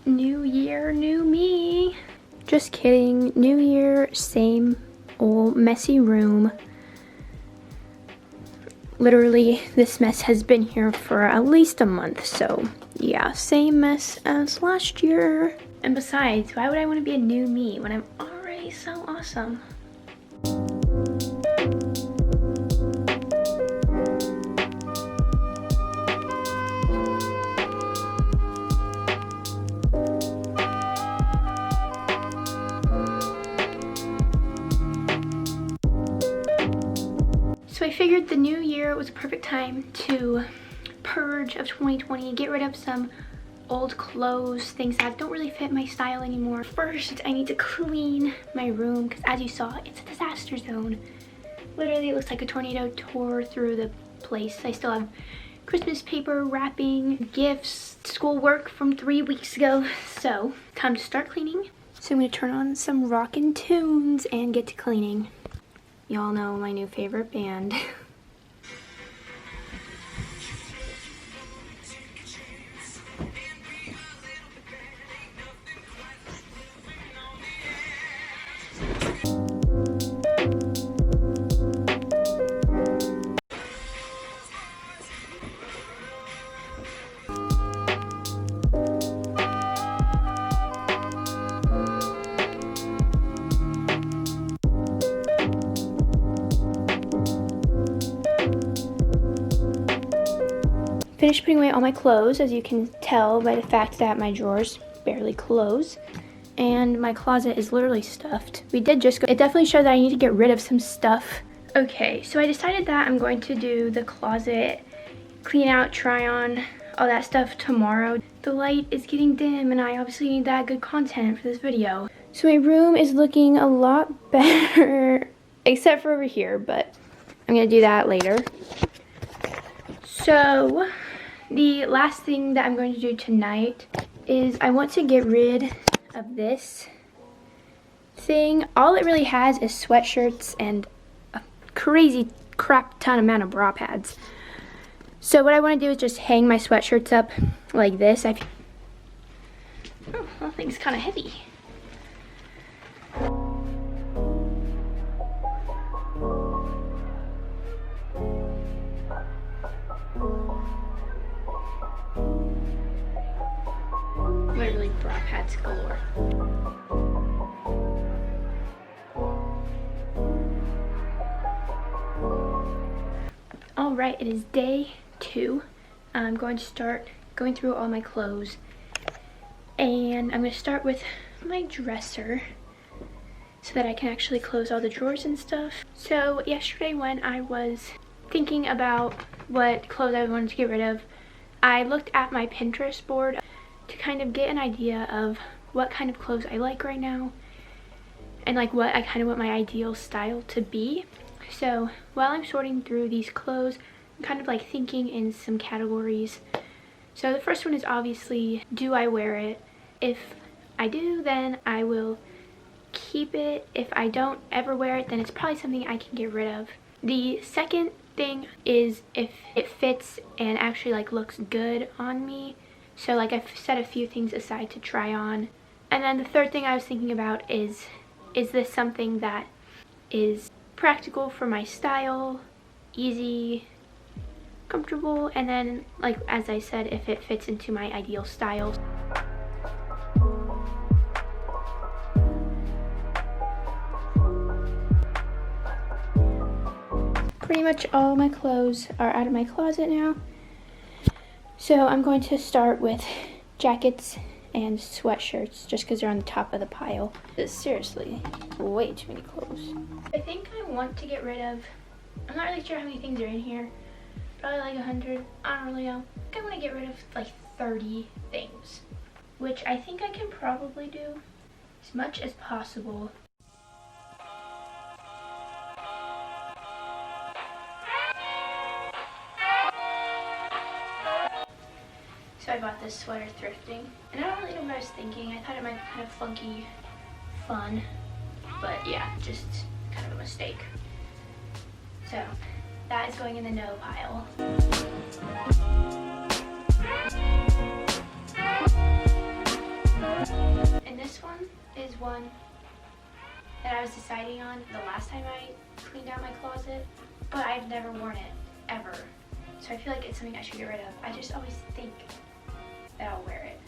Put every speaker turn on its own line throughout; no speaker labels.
New year, new me. Just kidding. New year, same old messy room. Literally, this mess has been here for at least a month, so yeah, same mess as last year. And besides, why would I want to be a new me when I'm already so awesome? So I figured the new year was a perfect time to purge of 2020, get rid of some old clothes, things that don't really fit my style anymore. First, I need to clean my room because as you saw, it's a disaster zone. Literally, it looks like a tornado tore through the place. I still have Christmas paper, wrapping, gifts, schoolwork from 3 weeks ago. So, time to start cleaning. So I'm gonna turn on some rockin' tunes and get to cleaning. Y'all know my new favorite band. Finished putting away all my clothes, as you can tell by the fact that my drawers barely close. And my closet is literally stuffed. We did just go, it definitely showed that I need to get rid of some stuff. Okay, so I decided that I'm going to do the closet, clean out, try on, all that stuff tomorrow. The light is getting dim and I obviously need that good content for this video. So my room is looking a lot better, except for over here, but I'm gonna do that later. So, the last thing that I'm going to do tonight is I want to get rid of this thing. All it really has is sweatshirts and a crazy crap ton amount of bra pads. So what I want to do is just hang my sweatshirts up like this. Oh, that thing's kind of heavy. Literally bra pads galore. Alright, it is day 2. I'm going to start going through all my clothes. And I'm going to start with my dresser so that I can actually close all the drawers and stuff. So yesterday when I was thinking about what clothes I wanted to get rid of, I looked at my Pinterest board to kind of get an idea of what kind of clothes I like right now and like what I kind of want my ideal style to be. So while I'm sorting through these clothes, I'm kind of like thinking in some categories. So the first one is obviously, do I wear it? If I do, then I will keep it. If I don't ever wear it, then it's probably something I can get rid of. The second thing is if it fits and actually like looks good on me. So like I've set a few things aside to try on. And then the third thing I was thinking about is this something that is practical for my style, easy, comfortable, and then like as I said, if it fits into my ideal style. Pretty much all my clothes are out of my closet now. So I'm going to start with jackets and sweatshirts just because they're on the top of the pile. This is seriously way too many clothes. I think I want to get rid of, I'm not really sure how many things are in here. Probably like 100, I don't really know. I think I want to get rid of like 30 things, which I think I can probably do as much as possible. So I bought this sweater thrifting, and I don't really know what I was thinking. I thought it might be kind of funky fun, but yeah, just kind of a mistake. So that is going in the no pile. is one that I was deciding on the last time I cleaned out my closet, but I've never worn it, ever. So I feel like it's something I should get rid of. I just always think that I'll wear it,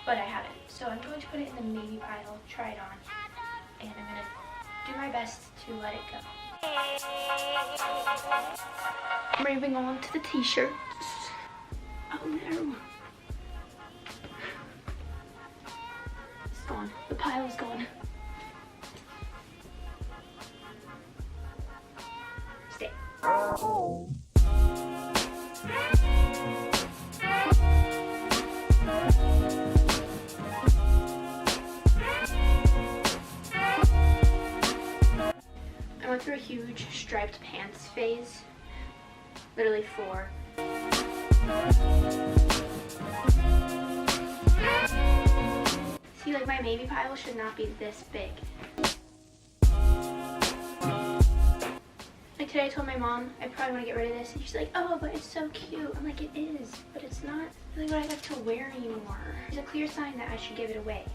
but I haven't. So I'm going to put it in the maybe pile, try it on, and I'm going to do my best to let it go. Moving on to the t-shirts. Oh no. It's gone. The pile is gone. Stay. I went through a huge striped pants phase. Literally 4. See, like my maybe pile should not be this big. Like today I told my mom I probably want to get rid of this, and she's like, oh, but it's so cute. I'm like, it is, but it's not really what I like to wear anymore. There's a clear sign that I should give it away.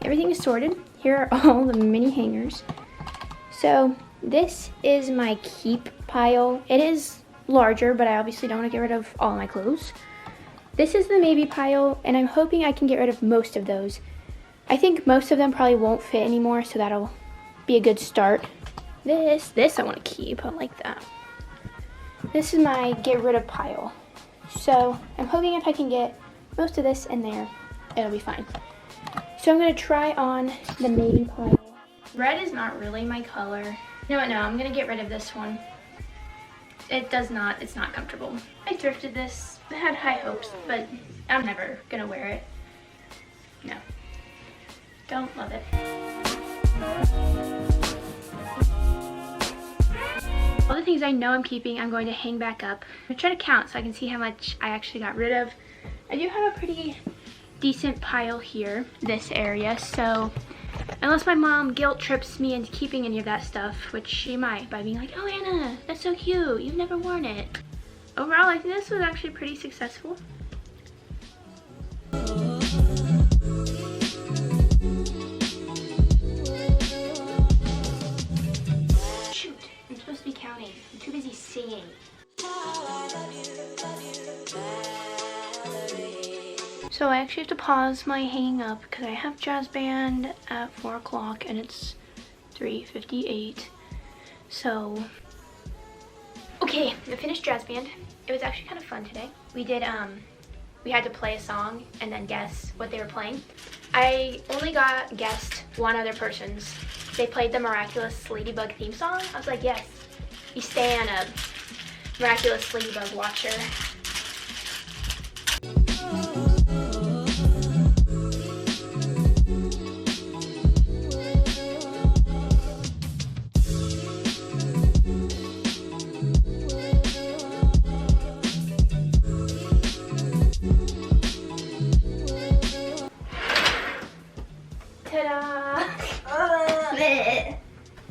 Everything is sorted. Here are all the mini hangers. So this is my keep pile. It is larger, but I obviously don't want to get rid of all my clothes. This is the maybe pile, and I'm hoping I can get rid of most of those. I think most of them probably won't fit anymore, so that'll be a good start. This I want to keep. I like that. This is my get rid of pile. So I'm hoping if I can get most of this in there, it'll be fine. So I'm going to try on the maybe pile. Red is not really my color. No, I'm going to get rid of this one. It's not comfortable. I thrifted this, I had high hopes, but I'm never going to wear it. No. Don't love it. All the things I know I'm keeping, I'm going to hang back up. I'm going to try to count so I can see how much I actually got rid of. I do have a pretty decent pile here, this area, so unless my mom guilt trips me into keeping any of that stuff, which she might by being like, oh Anna, that's so cute, you've never worn it. Overall, I think this was actually pretty successful. Shoot, I'm supposed to be counting. I'm too busy singing. So I actually have to pause my hanging up because I have jazz band at 4 o'clock and it's 3:58. So, okay, I finished jazz band. It was actually kind of fun today. We did, we had to play a song and then guess what they were playing. I only guessed one other person's. They played the Miraculous Ladybug theme song. I was like, yes, you stan a Miraculous Ladybug watcher.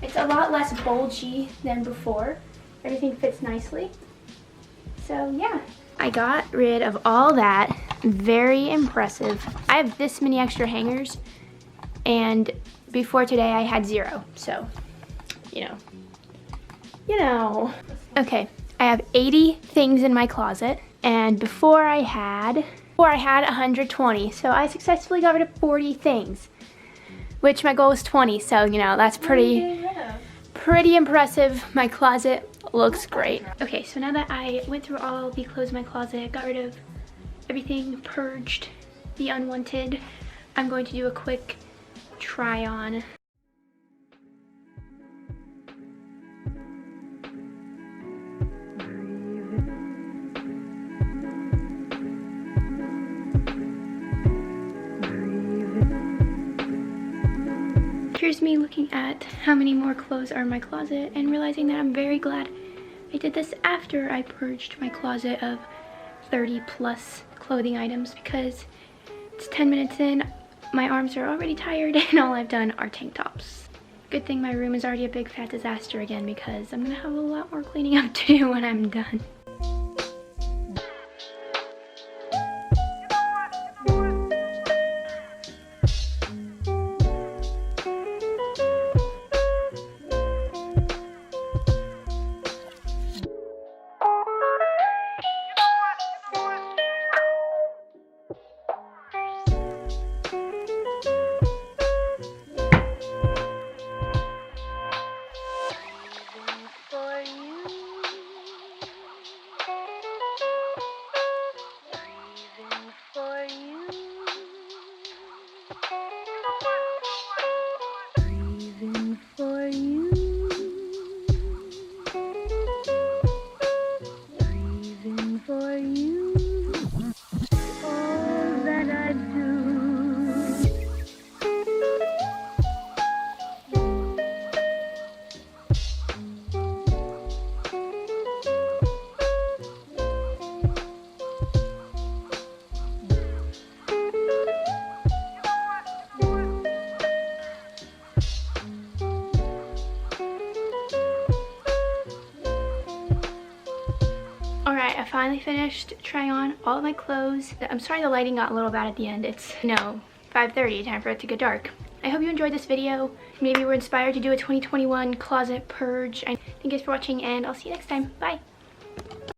It's a lot less bulgy than before. Everything fits nicely. So yeah, I got rid of all that. Very impressive. I have this many extra hangers, and before today I had 0. So, you know. Okay, I have 80 things in my closet, and before I had 120. So I successfully got rid of 40 things, which my goal was 20. So, that's pretty impressive. My closet looks great. Okay, so now that I went through all the clothes in my closet, got rid of everything, purged the unwanted, I'm going to do a quick try on. Here's me looking at how many more clothes are in my closet and realizing that I'm very glad I did this after I purged my closet of 30 plus clothing items because it's 10 minutes in, my arms are already tired and all I've done are tank tops. Good thing my room is already a big fat disaster again because I'm gonna have a lot more cleaning up to do when I'm done. Alright, I finally finished trying on all of my clothes. I'm sorry the lighting got a little bad at the end. It's, 5:30, time for it to get dark. I hope you enjoyed this video. Maybe you were inspired to do a 2021 closet purge. Thank you guys for watching and I'll see you next time. Bye!